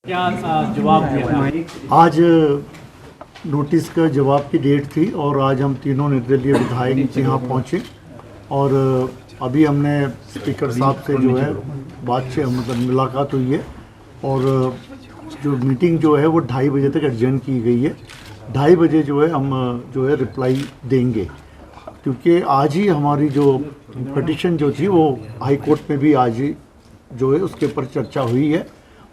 क्या जवाब दिया? आज नोटिस का जवाब की डेट थी और आज हम तीनों निर्दलीय विधायक यहाँ पहुँचे और अभी हमने स्पीकर साहब से जो है बातचीत मतलब मुलाकात हुई है और जो मीटिंग जो है वो 2:30 बजे तक एडजर्न की गई है। 2:30 बजे जो है हम जो है रिप्लाई देंगे, क्योंकि आज ही हमारी जो पिटीशन जो थी वो हाई कोर्ट में भी आज ही जो है उसके ऊपर चर्चा हुई है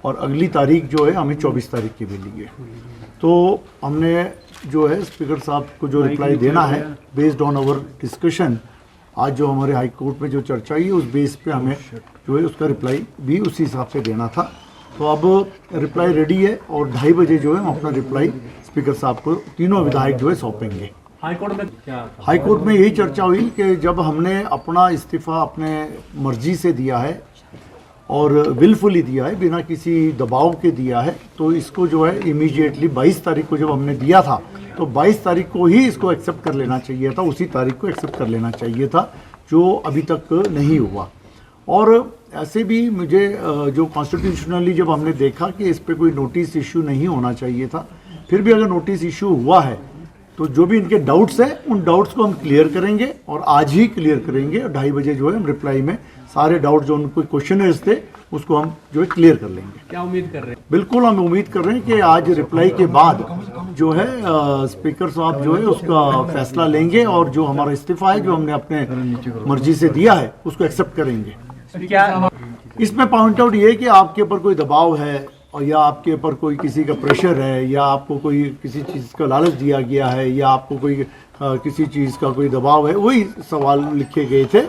और अगली तारीख जो है हमें 24 तारीख की मिली है। तो हमने जो है स्पीकर साहब को जो रिप्लाई देना है बेस्ड ऑन आवर डिस्कशन, आज जो हमारे हाई कोर्ट में जो चर्चा हुई उस बेस पे हमें जो है उसका रिप्लाई भी उसी हिसाब से देना था। तो अब रिप्लाई रेडी है और 2:30 बजे जो है हम अपना रिप्लाई स्पीकर साहब को तीनों विधायक जो है सौंपेंगे। हाईकोर्ट में क्या? हाईकोर्ट में यही चर्चा हुई कि जब हमने अपना इस्तीफ़ा अपने मर्जी से दिया है और विलफुली दिया है, बिना किसी दबाव के दिया है, तो इसको जो है इमीडिएटली 22 तारीख को जब हमने दिया था तो 22 तारीख को ही इसको एक्सेप्ट कर लेना चाहिए था, उसी तारीख को एक्सेप्ट कर लेना चाहिए था, जो अभी तक नहीं हुआ। और ऐसे भी मुझे जो कॉन्स्टिट्यूशनली जब हमने देखा कि इस पर कोई नोटिस इशू नहीं होना चाहिए था, फिर भी अगर नोटिस इशू हुआ है तो जो भी इनके डाउट्स हैं उन डाउट्स को हम क्लियर करेंगे और आज ही क्लियर करेंगे। 2:30 बजे जो है हम रिप्लाई में सारे डाउट जो उनको क्वेश्चनर्स थे उसको हम जो है क्लियर कर लेंगे। क्या उम्मीद कर रहे हैं? बिल्कुल हम उम्मीद कर रहे हैं कि आज रिप्लाई के बाद जो है स्पीकर साहब जो है उसका फैसला लेंगे और जो हमारा इस्तीफा है जो हमने अपने मर्जी से दिया है उसको एक्सेप्ट करेंगे। क्या इसमें पॉइंट आउट ये है कि आपके ऊपर कोई दबाव है और या आपके ऊपर कोई किसी का प्रेशर है या आपको कोई किसी चीज़ का लालच दिया गया है या आपको कोई किसी चीज़ का कोई दबाव है, वही सवाल लिखे गए थे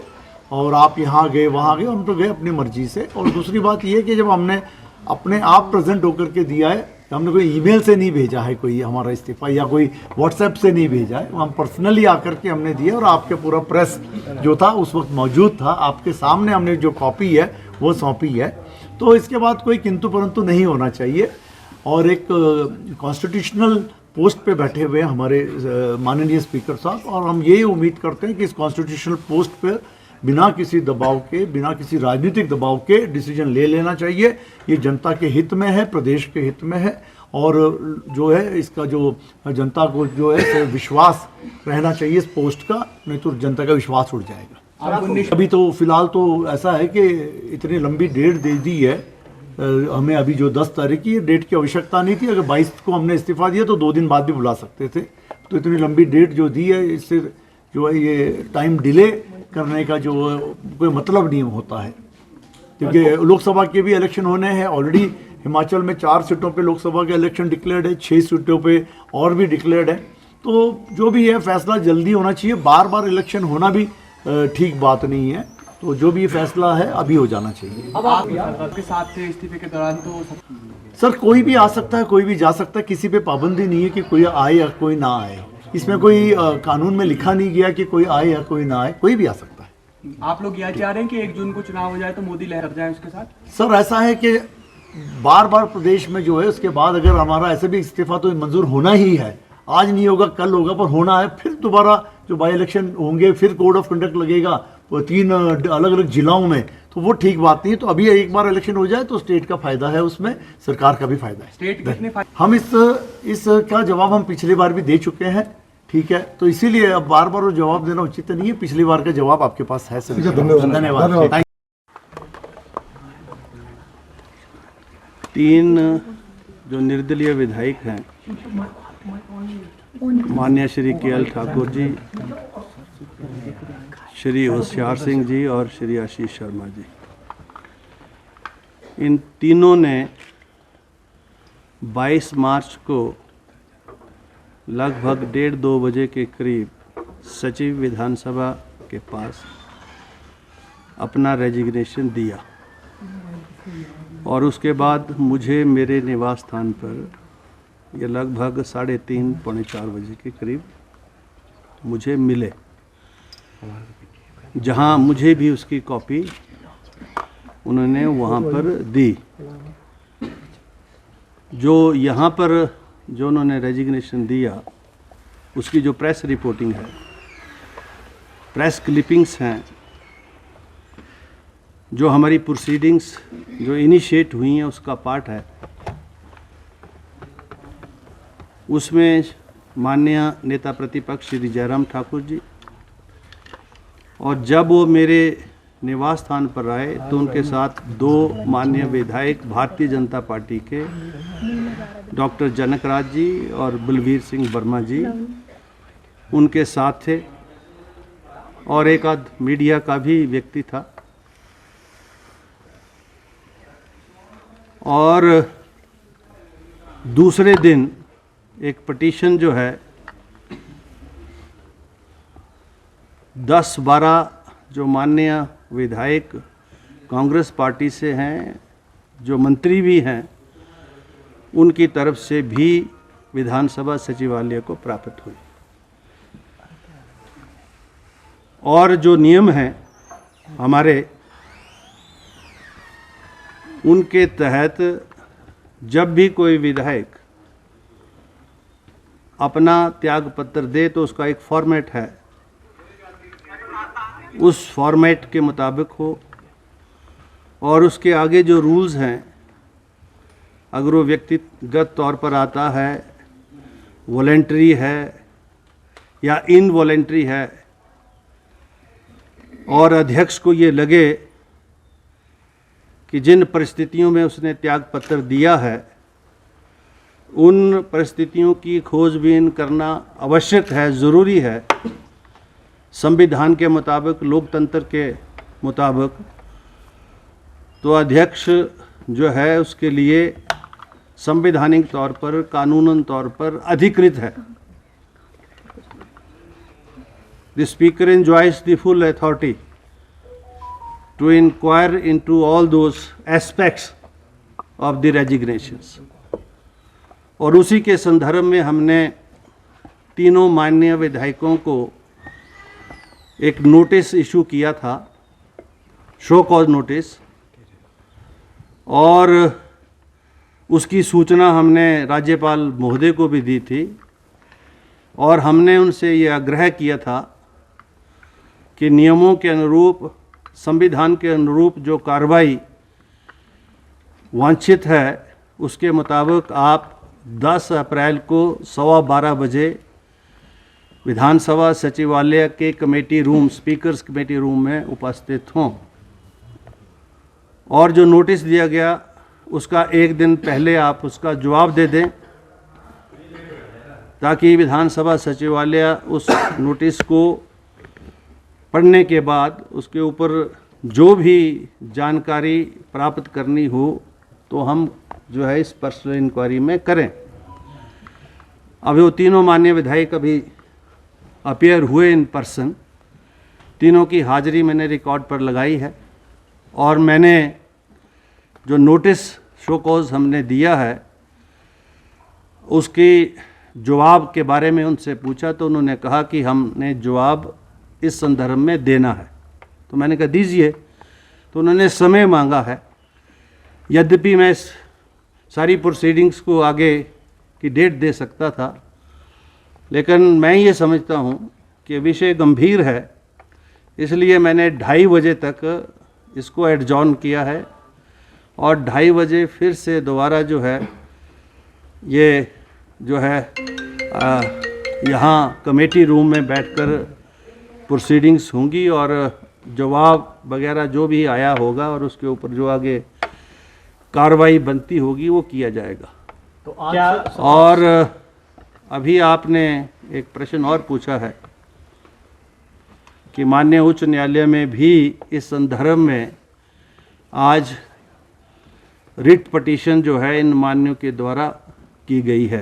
और आप यहाँ गए वहाँ गए, हम तो गए अपनी मर्जी से। और दूसरी बात ये कि जब हमने अपने आप प्रेजेंट होकर के दिया है, हमने कोई ईमेल से नहीं भेजा है कोई हमारा इस्तीफ़ा या कोई व्हाट्सएप से नहीं भेजा है, हम पर्सनली आकर के हमने दिया और आपके पूरा प्रेस जो था उस वक्त मौजूद था, आपके सामने हमने जो कॉपी है वो सौंपी है। तो इसके बाद कोई किंतु परंतु नहीं होना चाहिए। और एक कॉन्स्टिट्यूशनल पोस्ट पे बैठे हुए हमारे माननीय स्पीकर साहब, और हम यही उम्मीद करते हैं कि इस कॉन्स्टिट्यूशनल पोस्ट पर बिना किसी दबाव के, बिना किसी राजनीतिक दबाव के डिसीजन ले लेना चाहिए। ये जनता के हित में है, प्रदेश के हित में है और जो है इसका जो जनता को जो है विश्वास रहना चाहिए इस पोस्ट का, नहीं तो जनता का विश्वास उड़ जाएगा। अभी तो फिलहाल तो ऐसा है कि इतनी लंबी डेट दे दी है हमें, अभी जो 10 तारीख की डेट की आवश्यकता नहीं थी। अगर 22 को हमने इस्तीफा दिया तो 2 दिन बाद भी बुला सकते थे। तो इतनी लंबी डेट जो दी है इससे जो है ये टाइम डिले करने का जो कोई मतलब नहीं होता है, क्योंकि लोकसभा के भी इलेक्शन होने हैं। ऑलरेडी हिमाचल में 4 सीटों पे लोकसभा का इलेक्शन डिक्लेयर्ड है, 6 सीटों पे और भी डिक्लेयर्ड है। तो जो भी है फैसला जल्दी होना चाहिए, बार बार इलेक्शन होना भी ठीक बात नहीं है। तो जो भी फैसला है अभी हो जाना चाहिए। अब आपके साथ थे इस्तीफे के दौरान तो सर कोई भी आ सकता है, कोई भी जा सकता है, किसी पे पाबंदी नहीं है कि कोई आए या कोई ना आए। इसमें कोई कानून में लिखा नहीं गया कि कोई आए या कोई ना आए, कोई भी आ सकता है। आप लोग यह चाह रहे हैं कि 1 जून को चुनाव हो जाए तो मोदी लहर जाए उसके साथ? सर ऐसा है कि बार बार प्रदेश में जो है उसके बाद अगर हमारा ऐसे भी इस्तीफा तो मंजूर होना ही है, आज नहीं होगा कल होगा पर होना है। फिर दोबारा जो बाई इलेक्शन होंगे, फिर कोड ऑफ कंडक्ट लगेगा वो 3 अलग अलग जिलों में, तो वो ठीक बात नहीं है। तो अभी एक बार इलेक्शन हो जाए तो स्टेट का फायदा है, उसमें सरकार का भी फायदा है। स्टेट कितने हम इसका जवाब हम पिछली बार भी दे चुके हैं, ठीक है। तो इसीलिए अब बार बार वो जवाब देना उचित नहीं है, पिछली बार का जवाब आपके पास है सर। धन्यवाद। 3 जो निर्दलीय विधायक हैं, माननीय श्री के.एल. ठाकुर जी, श्री होशियार सिंह जी और श्री आशीष शर्मा जी, इन तीनों ने 22 मार्च को लगभग 1:30-2 बजे के करीब सचिव विधानसभा के पास अपना रेजिग्नेशन दिया और उसके बाद मुझे मेरे निवास स्थान पर ये लगभग 3:30 पौने 4 बजे के करीब मुझे मिले, जहाँ मुझे भी उसकी कॉपी उन्होंने वहाँ पर दी। जो यहाँ पर जो उन्होंने रेजिग्नेशन दिया उसकी जो प्रेस रिपोर्टिंग है, प्रेस क्लिपिंग्स हैं, जो हमारी प्रोसीडिंग्स जो इनिशिएट हुई हैं उसका पार्ट है, उसमें माननीय नेता प्रतिपक्ष श्री जयराम ठाकुर जी, और जब वो मेरे निवास स्थान पर आए तो उनके साथ 2 माननीय विधायक भारतीय जनता पार्टी के डॉक्टर जनक राज जी और बलवीर सिंह वर्मा जी उनके साथ थे, और एक आध मीडिया का भी व्यक्ति था। और दूसरे दिन एक पिटीशन जो है 10-12 जो माननीय विधायक कांग्रेस पार्टी से हैं, जो मंत्री भी हैं, उनकी तरफ से भी विधानसभा सचिवालय को प्राप्त हुई। और जो नियम हैं हमारे, उनके तहत जब भी कोई विधायक अपना त्याग पत्र दे तो उसका एक फॉर्मेट है, उस फॉर्मेट के मुताबिक हो, और उसके आगे जो रूल्स हैं, अगर वो व्यक्तिगत तौर पर आता है, वॉलेंटरी है या इनवॉलेंटरी है, और अध्यक्ष को ये लगे कि जिन परिस्थितियों में उसने त्याग पत्र दिया है उन परिस्थितियों की खोजबीन करना आवश्यक है, ज़रूरी है, संविधान के मुताबिक, लोकतंत्र के मुताबिक, तो अध्यक्ष जो है उसके लिए संवैधानिक तौर पर, कानूनन तौर पर अधिकृत है। The speaker enjoys the full authority to inquire into all those aspects of the resignations. और उसी के संदर्भ में हमने तीनों माननीय विधायकों को एक नोटिस इशू किया था, शो कॉज नोटिस, और उसकी सूचना हमने राज्यपाल महोदय को भी दी थी, और हमने उनसे ये आग्रह किया था कि नियमों के अनुरूप, संविधान के अनुरूप जो कार्रवाई वांछित है उसके मुताबिक आप 10 अप्रैल को 12:15 बजे विधानसभा सचिवालय के committee room, speakers committee room में उपस्थित हों, और जो नोटिस दिया गया उसका एक दिन पहले आप उसका जवाब दे दें, ताकि विधानसभा सचिवालय उस नोटिस को पढ़ने के बाद उसके ऊपर जो भी जानकारी प्राप्त करनी हो तो हम जो है इस पर्सनल इंक्वायरी में करें। अभी वो तीनों माननीय विधायक अभी अपीयर हुए इन पर्सन, तीनों की हाजिरी मैंने रिकॉर्ड पर लगाई है, और मैंने जो नोटिस शो कॉज हमने दिया है उसके जवाब के बारे में उनसे पूछा तो उन्होंने कहा कि हमने जवाब इस संदर्भ में देना है। तो मैंने कहा दीजिए, तो उन्होंने समय मांगा है। यद्यपि मैं इस सारी प्रोसीडिंग्स को आगे की डेट दे सकता था, लेकिन मैं ये समझता हूँ कि विषय गंभीर है, इसलिए मैंने 2:30 बजे तक इसको एडजॉर्न किया है, और 2:30 बजे फिर से दोबारा जो है ये जो है यहाँ कमेटी रूम में बैठकर प्रोसीडिंग्स होंगी, और जवाब वगैरह जो भी आया होगा और उसके ऊपर जो आगे कार्रवाई बनती होगी वो किया जाएगा। तो आज और अभी आपने एक प्रश्न और पूछा है कि माननीय उच्च न्यायालय में भी इस संदर्भ में आज रिट पटिशन जो है इन मान्यों के द्वारा की गई है।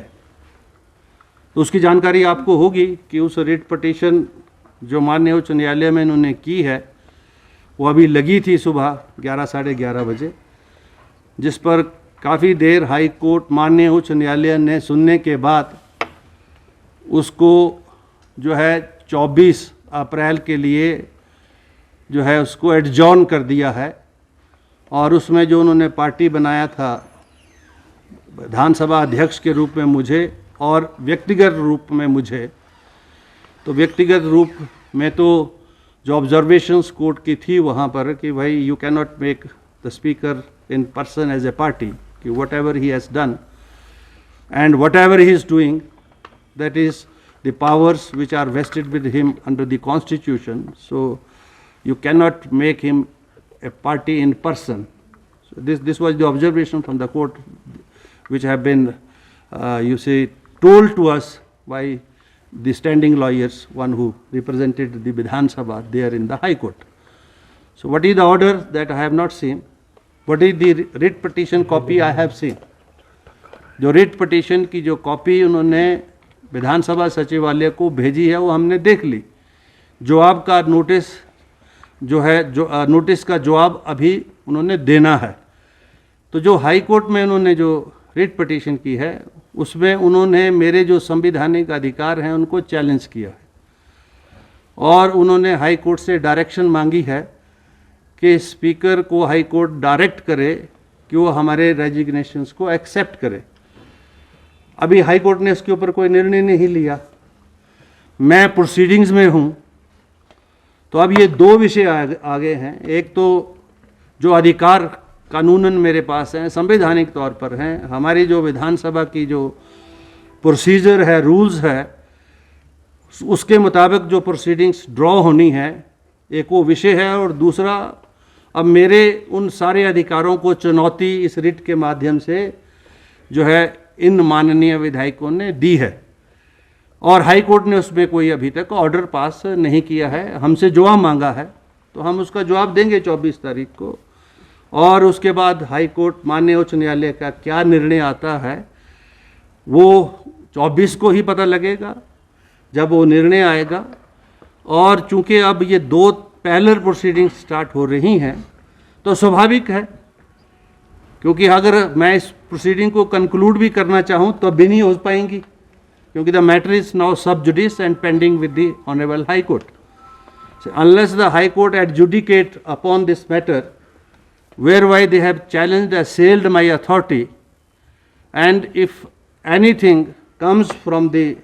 तो उसकी जानकारी आपको होगी कि उस रिट पटिशन जो माननीय उच्च न्यायालय में इन्होंने की है वो अभी लगी थी सुबह 11 साढ़े 11 बजे, जिस पर काफ़ी देर हाई कोर्ट माननीय उच्च न्यायालय ने सुनने के बाद उसको जो है 24 अप्रैल के लिए जो है उसको एडजॉर्न कर दिया है। और उसमें जो उन्होंने पार्टी बनाया था विधानसभा अध्यक्ष के रूप में मुझे और व्यक्तिगत रूप में मुझे, तो व्यक्तिगत रूप में तो जो ऑब्जर्वेशंस कोर्ट की थी वहाँ पर कि भाई you can not make the speaker in person as a party, कि whatever he has done and whatever he is doing that is the powers which are vested with him under the constitution. So you cannot make him a party in person. So this was the observation from the court, which have been you say told to us by the standing lawyers, one who represented the Vidhan Sabha there in the High Court. So what is the order that I have not seen? What is the writ petition copy I have seen? जो writ petition की जो copy उन्होंने विधानसभा सचिवालय को भेजी है वो हमने देख ली। जवाब का नोटिस जो है, जो नोटिस का जवाब अभी उन्होंने देना है। तो जो हाई कोर्ट में उन्होंने जो रिट पिटीशन की है उसमें उन्होंने मेरे जो संवैधानिक अधिकार हैं उनको चैलेंज किया है और उन्होंने हाई कोर्ट से डायरेक्शन मांगी है कि स्पीकर को हाई कोर्ट डायरेक्ट करे कि वो हमारे रेजिग्नेशंस को एक्सेप्ट करे। अभी हाई कोर्ट ने इसके ऊपर कोई निर्णय नहीं लिया, मैं प्रोसीडिंग्स में हूँ। तो अब ये दो विषय आगे हैं। एक तो जो अधिकार कानूनन मेरे पास हैं, संवैधानिक तौर पर हैं, हमारी जो विधानसभा की जो प्रोसीजर है, रूल्स है, उसके मुताबिक जो प्रोसीडिंग्स ड्रॉ होनी है, एक वो विषय है। और दूसरा, अब मेरे उन सारे अधिकारों को चुनौती इस रिट के माध्यम से जो है इन माननीय विधायकों ने दी है और हाई कोर्ट ने उसमें कोई अभी तक ऑर्डर पास नहीं किया है। हमसे जवाब मांगा है तो हम उसका जवाब देंगे 24 तारीख को और उसके बाद हाई कोर्ट माननीय उच्च न्यायालय का क्या निर्णय आता है वो 24 को ही पता लगेगा जब वो निर्णय आएगा। और चूंकि अब ये दो पैरेलल प्रोसीडिंग स्टार्ट हो रही हैं तो स्वाभाविक है, क्योंकि अगर मैं इस प्रोसीडिंग को कंक्लूड भी करना चाहूँ तो भी नहीं हो पाएंगी, क्योंकि द मैटर इज नाउ सब जुडिस and pending with the honourable high court. Unless the high court adjudicate upon this matter whereby they have challenged, assailed my authority, and if anything comes from the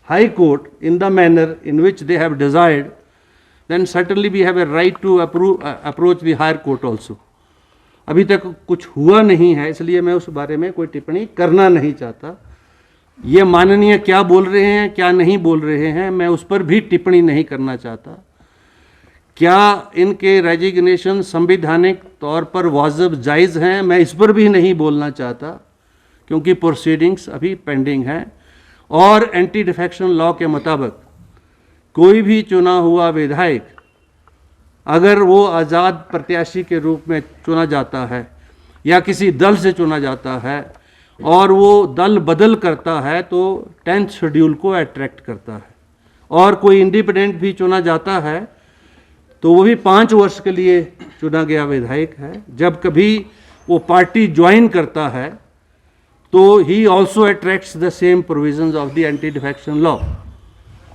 High Court in the manner in which they have desired, then certainly we have a right to approach the higher court also. अभी तक कुछ हुआ नहीं है, इसलिए मैं उस बारे में कोई टिप्पणी करना नहीं चाहता। ये माननीय क्या बोल रहे हैं, क्या नहीं बोल रहे हैं, मैं उस पर भी टिप्पणी नहीं करना चाहता। क्या इनके रेजिग्नेशन संवैधानिक तौर पर वाजिब जायज़ हैं, मैं इस पर भी नहीं बोलना चाहता, क्योंकि प्रोसीडिंग्स अभी पेंडिंग हैं। और एंटी डिफेक्शन लॉ के मुताबिक कोई भी चुना हुआ विधायक अगर वो आज़ाद प्रत्याशी के रूप में चुना जाता है या किसी दल से चुना जाता है और वो दल बदल करता है तो 10th शेड्यूल को अट्रैक्ट करता है। और कोई इंडिपेंडेंट भी चुना जाता है तो वो भी 5 वर्ष के लिए चुना गया विधायक है। जब कभी वो पार्टी ज्वाइन करता है तो he also attracts the same provisions of the anti defection law.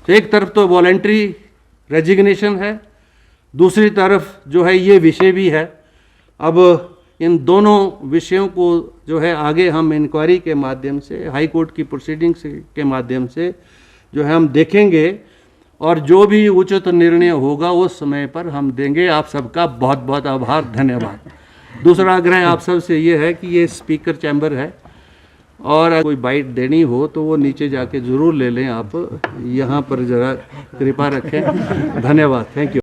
तो एक तरफ तो वॉलेंट्री रेजिग्नेशन है, दूसरी तरफ जो है ये विषय भी है। अब इन दोनों विषयों को जो है आगे हम इंक्वायरी के माध्यम से, हाई कोर्ट की प्रोसीडिंग्स के माध्यम से जो है हम देखेंगे और जो भी उचित निर्णय होगा उस समय पर हम देंगे। आप सबका बहुत बहुत आभार, धन्यवाद। दूसरा आग्रह आप सब से ये है कि ये स्पीकर चैम्बर है और कोई बाइट देनी हो तो वो नीचे जाके ज़रूर ले लें। आप यहाँ पर ज़रा कृपा रखें। धन्यवाद, थैंक यू।